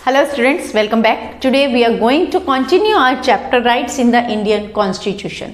Hello students, welcome back. Today we are going to continue our chapter Rights in the Indian Constitution.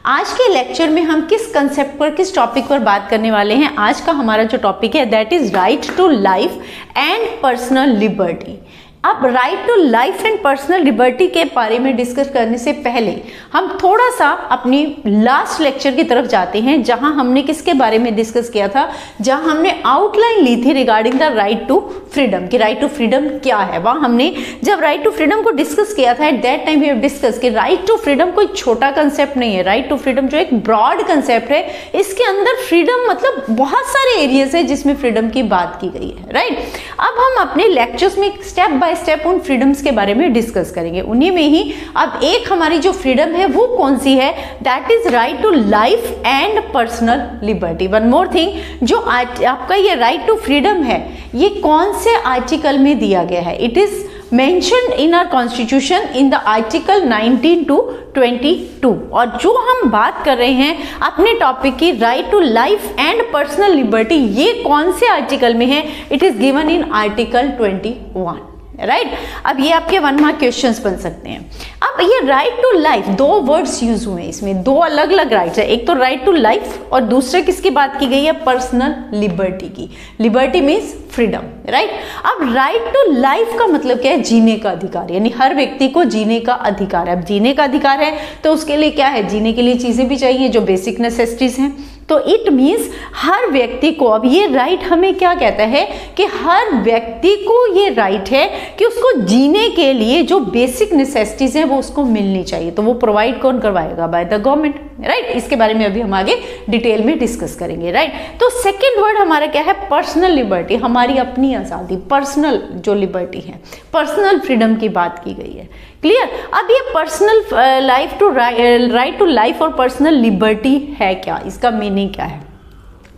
आज के lecture में हम किस concept पर, किस टॉपिक पर बात करने वाले हैं? आज का हमारा जो टॉपिक है that is right to life and personal liberty. अब right to life and personal liberty के बारे में डिस्कस करने से पहले हम थोड़ा सा अपनी लास्ट लेक्चर की तरफ जाते हैं, जहां हमने किसके बारे में डिस्कस किया था, जहां हमने आउटलाइन ली थी regarding the right to freedom कि राइट टू फ्रीडम क्या है. वहां हमने जब राइट टू फ्रीडम को डिस्कस किया था at that time we have discuss कि राइट टू फ्रीडम कोई छोटा कंसेप्ट नहीं है. राइट टू फ्रीडम जो एक ब्रॉड कंसेप्ट है, इसके अंदर फ्रीडम मतलब बहुत सारे एरियाज है जिसमें फ्रीडम की बात की गई है. राइट, अब हम अपने लेक्चर्स में स्टेप बाय स्टेप उन फ्रीडम्स के बारे में डिस्कस करेंगे. उन्हीं में ही अब एक हमारी जो फ्रीडम है वो कौन सी है, that is right to life and personal liberty. One more thing, जो आपका ये राइट टू फ्रीडम है ये कौन से आर्टिकल में दिया गया है? It is mentioned in our constitution in the article 19 to 22. और जो हम बात कर रहे हैं अपने टॉपिक की right to life and personal liberty, ये कौन से आर्टिकल में है? It is given in article 21. Right, अब ये आपके 1 मार्क क्वेश्चंस बन सकते हैं. अब ये राइट टू लाइफ, दो वर्ड्स यूज हुए हैं इसमें, दो अलग अलग राइट्स है. एक तो राइट टू लाइफ और दूसरे किसकी बात की गई है? पर्सनल लिबर्टी की. Liberty means freedom. राइट, अब राइट टू लाइफ का मतलब क्या है? जीने का अधिकार, यानी हर व्यक्ति को जीने का अधिकार है. अब जीने का अधिकार है तो उसके लिए क्या है? जीने के लिए चीजें भी चाहिए जो बेसिक नेसेसिटीज हैं. तो इट मीन्स हर व्यक्ति को, अब ये राइट हमें क्या कहता है कि हर व्यक्ति को ये राइट है कि उसको जीने के लिए जो बेसिक नेसेसिटीज हैं वो उसको मिलनी चाहिए. तो वो प्रोवाइड कौन करवाएगा? By the government. राइट, इसके बारे में अभी हम आगे डिटेल में डिस्कस करेंगे. राइट, तो सेकेंड वर्ड हमारा क्या है? पर्सनल लिबर्टी, हमारी अपनी आजादी, पर्सनल जो लिबर्टी है, पर्सनल फ्रीडम की बात की गई है. क्लियर? अब ये personal life to right to life और पर्सनल लिबर्टी है क्या? इसका मीनिंग क्या है?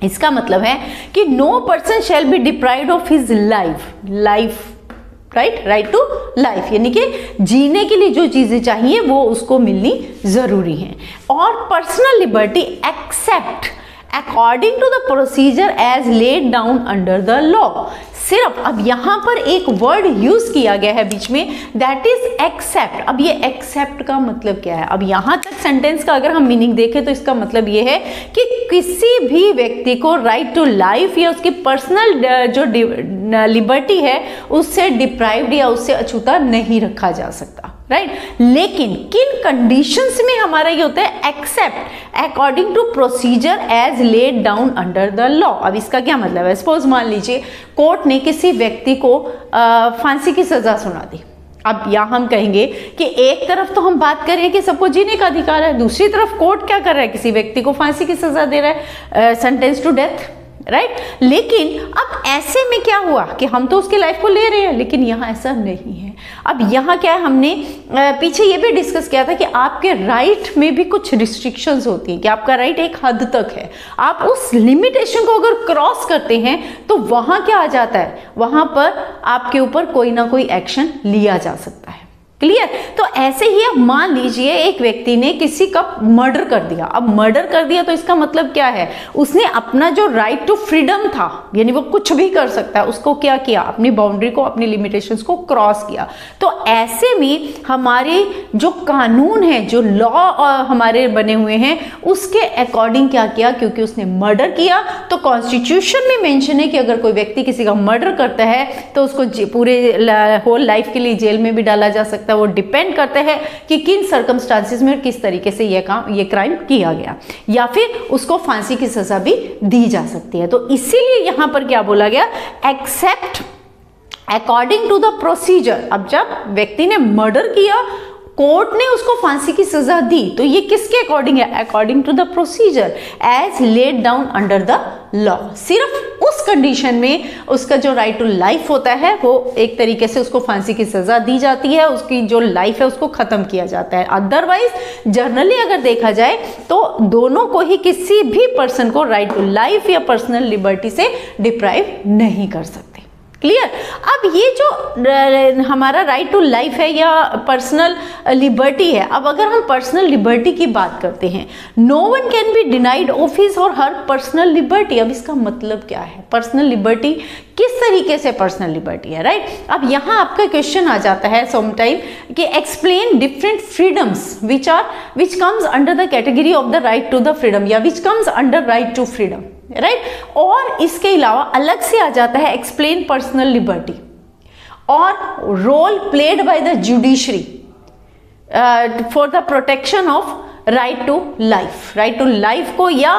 इसका मतलब है कि no person shall be deprived of his life. Right to life यानी कि जीने के लिए जो चीजें चाहिए वो उसको मिलनी जरूरी है. और personal liberty except according to the procedure as laid down under the law. सिर्फ अब यहां पर एक वर्ड यूज किया गया है बीच में, दैट इज एक्सेप्ट. अब ये एक्सेप्ट का मतलब क्या है? अब यहां तक सेंटेंस का अगर हम मीनिंग देखें तो इसका मतलब ये है कि किसी भी व्यक्ति को राइट टू लाइफ या उसकी पर्सनल जो लिबर्टी है उससे डिप्राइव्ड या उससे अछूता नहीं रखा जा सकता. राइट, लेकिन किन कंडीशंस में हमारा ये होता है? Except according to procedure as laid down under the law. अब इसका क्या मतलब है? सपोज मान लीजिए कोर्ट ने किसी व्यक्ति को फांसी की सजा सुना दी. अब यहाँ हम कहेंगे कि एक तरफ तो हम बात कर रहे हैं कि सबको जीने का अधिकार है, दूसरी तरफ कोर्ट क्या कर रहा है? किसी व्यक्ति को फांसी की सजा दे रहा है, सेंटेंस टू डेथ. राइट, लेकिन अब ऐसे में क्या हुआ कि हम तो उसकी लाइफ को ले रहे हैं, लेकिन यहाँ ऐसा नहीं है. अब यहाँ क्या है, हमने पीछे ये भी डिस्कस किया था कि आपके राइट में भी कुछ रिस्ट्रिक्शंस होती हैं कि आपका राइट एक हद तक है. आप उस लिमिटेशन को अगर क्रॉस करते हैं तो वहां क्या आ जाता है? वहां पर आपके ऊपर कोई ना कोई एक्शन लिया जा सकता है. क्लियर? तो ऐसे ही अब मान लीजिए एक व्यक्ति ने किसी का मर्डर कर दिया. अब मर्डर कर दिया तो इसका मतलब क्या है? उसने अपना जो राइट टू फ्रीडम था, यानी वो कुछ भी कर सकता है, उसको क्या किया? अपनी बाउंड्री को, अपनी लिमिटेशंस को क्रॉस किया. तो ऐसे में हमारे जो कानून है, जो लॉ हमारे बने हुए हैं, उसके अकॉर्डिंग क्या किया? क्योंकि उसने मर्डर किया तो कॉन्स्टिट्यूशन में मेंशन है कि अगर कोई व्यक्ति किसी का मर्डर करता है तो उसको पूरे होल लाइफ के लिए जेल में भी डाला जा सकता है. वो डिपेंड करता है कि किन सर्कमस्टांसेस में और किस तरीके से ये क्राइम किया गया, या फिर उसको फांसी की सजा भी दी जा सकती है. तो इसीलिए यहां पर क्या बोला गया? Except according to the procedure. अब जब व्यक्ति ने मर्डर किया, कोर्ट ने उसको फांसी की सजा दी, तो ये किसके अकॉर्डिंग है? According to the procedure as laid down under the law. सिर्फ उस कंडीशन में उसका जो राइट टू लाइफ होता है वो एक तरीके से उसको फांसी की सजा दी जाती है, उसकी जो लाइफ है उसको खत्म किया जाता है. अदरवाइज जनरली अगर देखा जाए तो दोनों को ही, किसी भी पर्सन को राइट टू लाइफ या पर्सनल लिबर्टी से डिप्राइव नहीं कर सकते. क्लियर? अब ये जो हमारा राइट टू लाइफ है या पर्सनल लिबर्टी है। अब अगर हम पर्सनल लिबर्टी की बात करते हैं, no one can be denied of his और हर पर्सनल लिबर्टी। अब इसका मतलब क्या है? पर्सनल लिबर्टी किस तरीके से पर्सनल लिबर्टी है, राइट? अब यहाँ आपका क्वेश्चन आ जाता है समटाइम कि explain different freedoms which comes under the category of the right to the freedom या which comes under right to freedom, right? और इसके अलावा अलग से आ जाता है एक्सप्लेन पर्सनल लिबर्टी और role played by the judiciary for the protection of right to life को या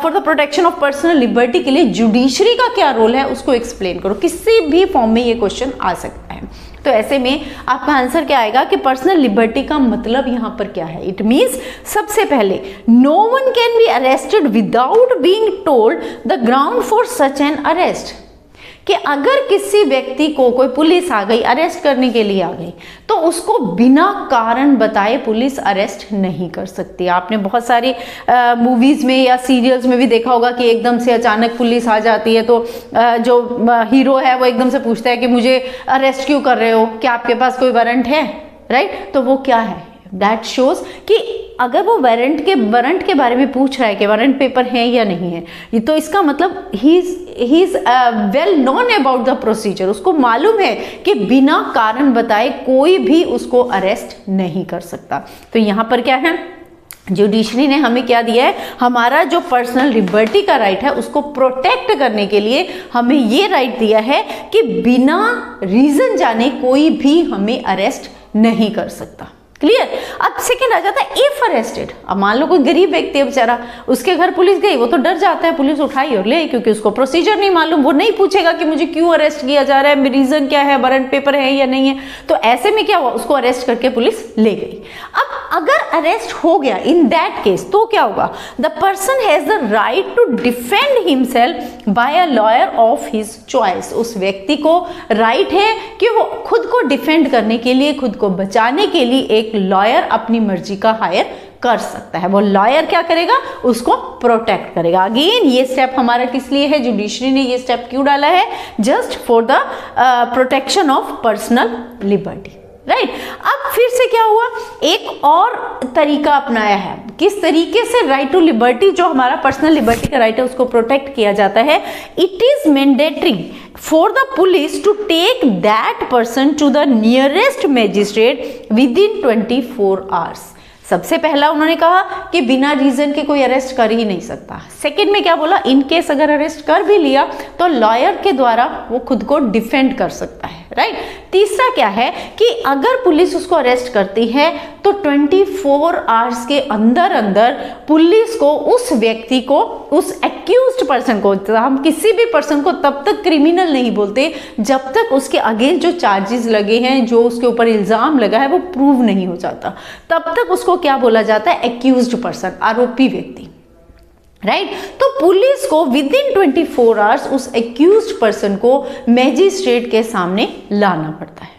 for the protection of personal liberty के लिए जुडिशरी का क्या रोल है उसको एक्सप्लेन करो। किसी भी फॉर्म में ये क्वेश्चन आ सकता है। तो ऐसे में आपका आंसर क्या आएगा कि पर्सनल लिबर्टी का मतलब यहां पर क्या है? इट मीन्स सबसे पहले no one can be arrested without being told the ground for such an arrest, कि अगर किसी व्यक्ति को कोई पुलिस आ गई, अरेस्ट करने के लिए आ गई, तो उसको बिना कारण बताए पुलिस अरेस्ट नहीं कर सकती। आपने बहुत सारी मूवीज में या सीरियल्स में भी देखा होगा कि एकदम से अचानक पुलिस आ जाती है तो जो हीरो है वो एकदम से पूछता है कि मुझे अरेस्ट क्यों कर रहे हो, क्या आपके पास कोई वारंट है, राइट? तो वो क्या है? दैट शोज कि अगर वो वारंट के बारे में पूछ रहा है कि वारंट पेपर है या नहीं है, तो इसका मतलब he is well known about the procedure. उसको मालूम है कि बिना कारण बताए कोई भी उसको अरेस्ट नहीं कर सकता। तो यहाँ पर क्या है? जुडिशरी ने हमें क्या दिया है? हमारा जो पर्सनल लिबर्टी का राइट है उसको प्रोटेक्ट करने के लिए हमें ये राइट दिया है कि बिना रीजन जाने कोई भी हमें अरेस्ट नहीं कर सकता। क्लियर? अब सेकंड आ जाता है इफ अरेस्टेड। अब मान लो कोई गरीब व्यक्ति है बेचारा, उसके घर पुलिस गई, वो तो डर जाता है, पुलिस उठाई और ले, क्योंकि उसको प्रोसीजर नहीं मालूम। वो नहीं पूछेगा कि मुझे क्यों अरेस्ट किया जा रहा है, रीजन क्या है, वारंट पेपर है या नहीं है। तो ऐसे में क्या हुआ? उसको अरेस्ट करके पुलिस ले गई। अब अगर अरेस्ट हो गया इन दैट केस तो क्या होगा? The person has the right to defend himself by a lawyer of his choice. उस व्यक्ति को राइट है कि वो खुद को डिफेंड करने के लिए, खुद को बचाने के लिए एक लॉयर अपनी मर्जी का हायर कर सकता है। वो लॉयर क्या करेगा? उसको प्रोटेक्ट करेगा। अगेन ये स्टेप हमारा किस लिए है? जुडिशरी ने ये स्टेप क्यों डाला है? Just for the protection of personal liberty, right? अब फिर से क्या हुआ? एक और तरीका अपनाया है। किस तरीके से राइट टू लिबर्टी, जो हमारा पर्सनल लिबर्टी का राइट है, उसको प्रोटेक्ट किया जाता है। It is mandatory for the police to take that person to the nearest magistrate within 24 hours. सबसे पहला उन्होंने कहा कि बिना रीजन के कोई अरेस्ट कर ही नहीं सकता। सेकंड में क्या बोला? इन केस अगर अरेस्ट कर भी लिया तो लॉयर के द्वारा वो खुद को डिफेंड कर सकता है, राइट? तीसरा क्या है कि अगर पुलिस उसको अरेस्ट करती है तो 24 आवर्स के अंदर अंदर पुलिस को उस व्यक्ति को, उस एक्यूज्ड पर्सन को, हम किसी भी पर्सन को तब तक क्रिमिनल नहीं बोलते जब तक उसके अगेंस्ट जो चार्जेस लगे हैं, जो उसके ऊपर इल्जाम लगा है, वो प्रूव नहीं हो जाता। तब तक उसको क्या बोला जाता है? एक्यूज्ड पर्सन, आरोपी व्यक्ति, राइट? तो पुलिस को विद इन 24 आवर्स उस एक्यूज्ड पर्सन को मैजिस्ट्रेट के सामने लाना पड़ता है।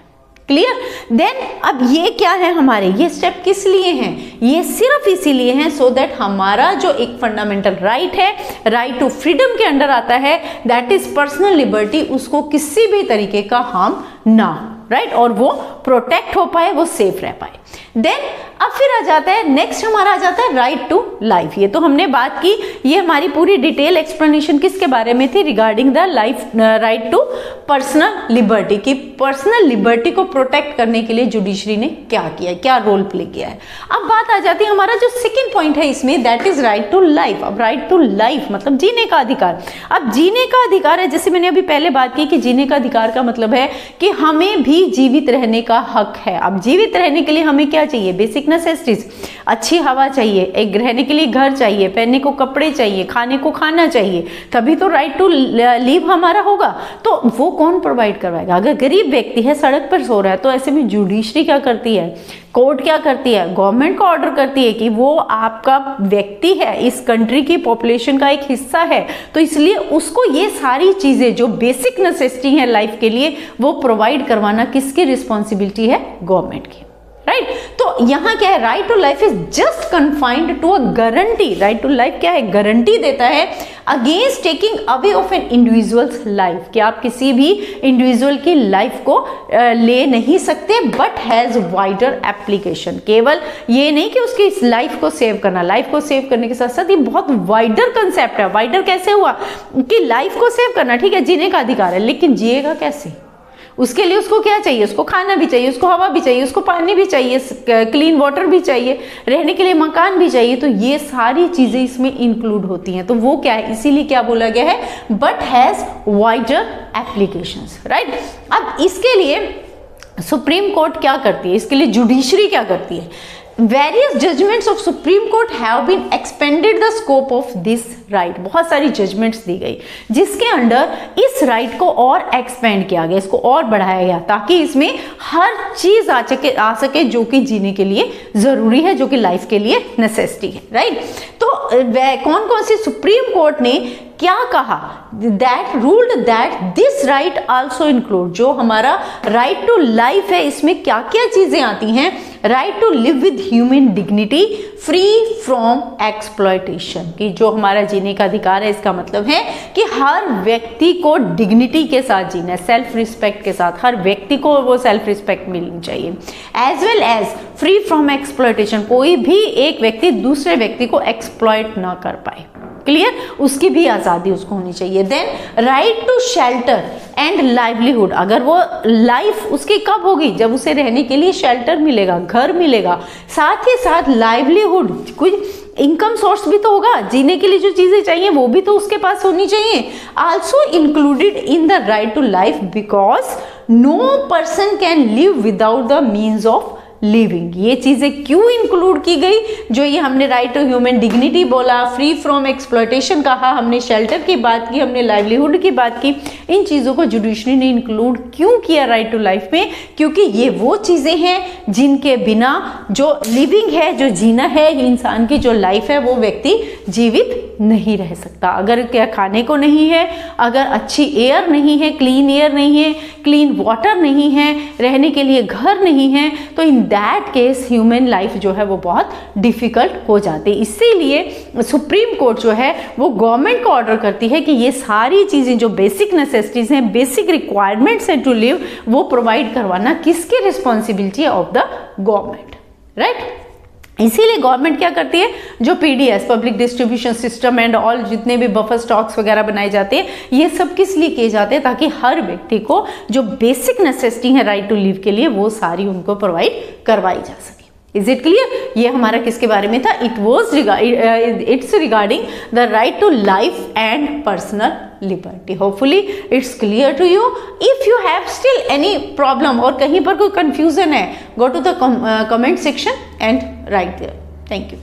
क्लियर? देन अब ये क्या है हमारे, ये स्टेप किस लिए हैं? ये सिर्फ इसीलिए हैं सो दैट हमारा जो एक फंडामेंटल राइट है, राइट टू फ्रीडम के अंडर आता है, दैट इज पर्सनल लिबर्टी, उसको किसी भी तरीके का हार्म ना हो, राइट? और वो प्रोटेक्ट हो पाए, वो सेफ रह पाए। देन अब फिर आ जाता है नेक्स्ट, हमारा आ जाता है राइट टू लाइफ। ये तो हमने बात की, ये हमारी पूरी डिटेल एक्सप्लेनेशन किसके बारे में थी? Regarding the life, right to personal liberty, की पर्सनल लिबर्टी को प्रोटेक्ट करने के लिए जुडिशरी ने क्या किया, क्या रोल प्ले किया है। अब बात आ जाती है हमारा जो सेकंड पॉइंट है इसमें, that is right to life. अब राइट टू लाइफ मतलब जीने का अधिकार। अब जीने का अधिकार है, जैसे मैंने अभी पहले बात की कि जीने का अधिकार का मतलब है कि हमें भी जीवित रहने का हक है। अब जीवित रहने के लिए हमें क्या चाहिए? बेसिक नेसेसिटीज, अच्छी हवा चाहिए, एक रहने के लिए घर चाहिए, पहनने को कपड़े चाहिए, खाने को खाना चाहिए, तभी तो राइट टू लिव हमारा होगा। तो वो कौन प्रोवाइड करवाएगा? अगर गरीब व्यक्ति है, सड़क पर सो रहा है, तो ऐसे में जुडिशरी क्या करती है? कोर्ट क्या करती है? गवर्नमेंट को ऑर्डर करती है कि वो आपका व्यक्ति है, इस कंट्री की पॉपुलेशन का एक हिस्सा है, तो इसलिए उसको ये सारी चीजें जो बेसिक नेसेसिटी है लाइफ के लिए, वो प्रोवाइड करवाना किसकी रिस्पॉन्सिबिलिटी है? गवर्नमेंट की, राइट? तो तो यहाँ क्या है, right to life is just confined to a guarantee. Right to life क्या है, गारंटी देता है against taking away of an individual's life, कि आप किसी भी इंडिविजुअल की लाइफ को ले नहीं सकते, बट हैज वाइडर एप्लीकेशन। केवल ये नहीं कि उसकी इस लाइफ को सेव करना, लाइफ को सेव करने के साथ साथ ये बहुत वाइडर कंसेप्ट है। वाइडर कैसे हुआ कि लाइफ को सेव करना, ठीक है, जीने का अधिकार है, लेकिन जिएगा कैसे, उसके लिए उसको क्या चाहिए, उसको खाना भी चाहिए, उसको हवा भी चाहिए, उसको पानी भी चाहिए, क्लीन वाटर भी चाहिए, रहने के लिए मकान भी चाहिए। तो ये सारी चीजें इसमें इंक्लूड होती हैं। तो वो क्या है, इसीलिए क्या बोला गया है, but has wider applications, right. अब इसके लिए सुप्रीम कोर्ट क्या करती है, इसके लिए जुडिशरी क्या करती है, Various judgments of Supreme Court have been expanded the scope of this right। बहुत सारी जजमेंट्स दी गई जिसके अंडर इस राइट को और एक्सपेंड किया गया, इसको और बढ़ाया गया, ताकि इसमें हर चीज आ सके जो कि जीने के लिए जरूरी है, जो कि लाइफ के लिए नेसेसिटी है, राइट। तो कौन कौन सी सुप्रीम कोर्ट ने क्या कहा, that ruled that this right also include, जो हमारा राइट टू लाइफ है इसमें क्या क्या चीजें आती हैं, right to live with human dignity free from exploitation, कि जो हमारा जीने का अधिकार है, इसका मतलब है कि हर व्यक्ति को डिग्निटी के साथ जीना है, सेल्फ रिस्पेक्ट के साथ, हर व्यक्ति को वो सेल्फ रिस्पेक्ट मिलनी चाहिए, as well as free from exploitation, कोई भी एक व्यक्ति दूसरे व्यक्ति को एक्सप्लॉयट ना कर पाए, क्लियर, उसकी भी आज़ादी उसको होनी चाहिए। Then right to shelter and livelihood, अगर वो लाइफ उसकी कब होगी, जब उसे रहने के लिए शेल्टर मिलेगा, घर मिलेगा, साथ ही साथ लाइवलीहुड, कुछ इनकम सोर्स भी तो होगा, जीने के लिए जो चीजें चाहिए वो भी तो उसके पास होनी चाहिए। Also included in the right to life because no person can live without the means of living. ये चीजें क्यों इंक्लूड की गई, जो ये हमने राइट टू ह्यूमन डिग्निटी बोला, फ्री फ्रॉम एक्सप्लॉयटेशन कहा, हमने शेल्टर की बात की, हमने लाइवलीहुड की बात की, इन चीजों को जुडिशरी ने इंक्लूड क्यों किया राइट टू लाइफ में, क्योंकि ये वो चीजें हैं जिनके बिना जो लिविंग है, जो जीना है, इंसान की जो लाइफ है, वो व्यक्ति जीवित नहीं रह सकता। अगर क्या खाने को नहीं है, अगर अच्छी एयर नहीं है, क्लीन एयर नहीं है, क्लीन वाटर नहीं है, रहने के लिए घर नहीं है, तो in that case human life जो है वो बहुत डिफिकल्ट हो जाती है। इसीलिए सुप्रीम कोर्ट जो है वो गवर्नमेंट को ऑर्डर करती है कि ये सारी चीजें जो बेसिक नेसेसिटीज हैं, बेसिक रिक्वायरमेंट्स हैं टू लिव, वो प्रोवाइड करवाना किसकी रिस्पॉन्सिबिलिटी है, ऑफ द गवर्नमेंट, राइट। इसीलिए गवर्नमेंट क्या करती है, जो PDS public distribution system and all जितने भी बफर स्टॉक्स वगैरह बनाए जाते हैं, ये सब किस लिए किए जाते हैं, ताकि हर व्यक्ति को जो बेसिक नेसेसिटी है राइट टू लिव के लिए, वो सारी उनको प्रोवाइड करवाई जा सके। इज इट क्लियर, ये हमारा किसके बारे में था, it's regarding the right to life and personal liberty. Hopefully it's clear to you. If you have still any problem और कहीं पर कोई कंफ्यूजन है, go to the comment section and write there. Thank you.